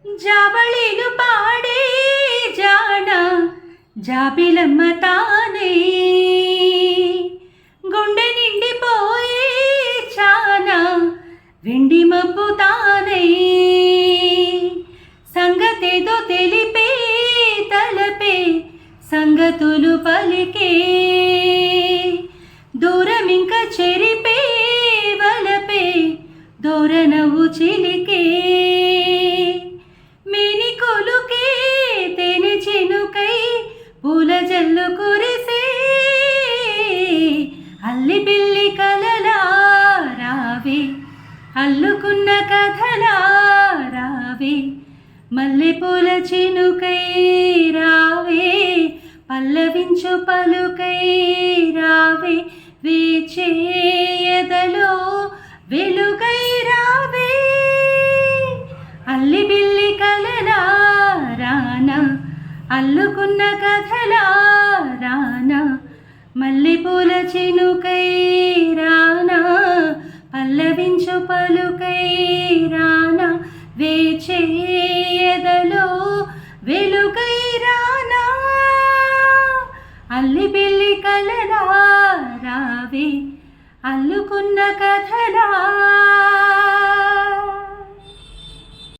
జాబళీలు పాడే జాణ జాబిలమ్మ తానే గుండె నిండిపోయే చాన వెండి మబ్బు తానే సంగతేదో తెలిపే తలపే సంగతులు పలికే దూరమింక చెరిపే వలపే దూరనవ్వు చిలికే మేని కొలుకే తేనె చినుకై పూల జల్లు కురిసే అల్లి బిల్లి కలలా రావే అల్లుకున్న కథలా రావే మల్లె పూల చినుకై రావే పల్లవించు పలుకై రావే వేచేయదలో వెలుగై రావే అల్లి బిల్లి కలలా రానా అల్లుకున్న కథలా రానా మల్లెపూల చినుకై రానా పల్లవించు పలుకై రానా వేచేయదలో వెలుగై రానా అల్లి బిల్లి కలలా రావే అల్లుకున్న కథలా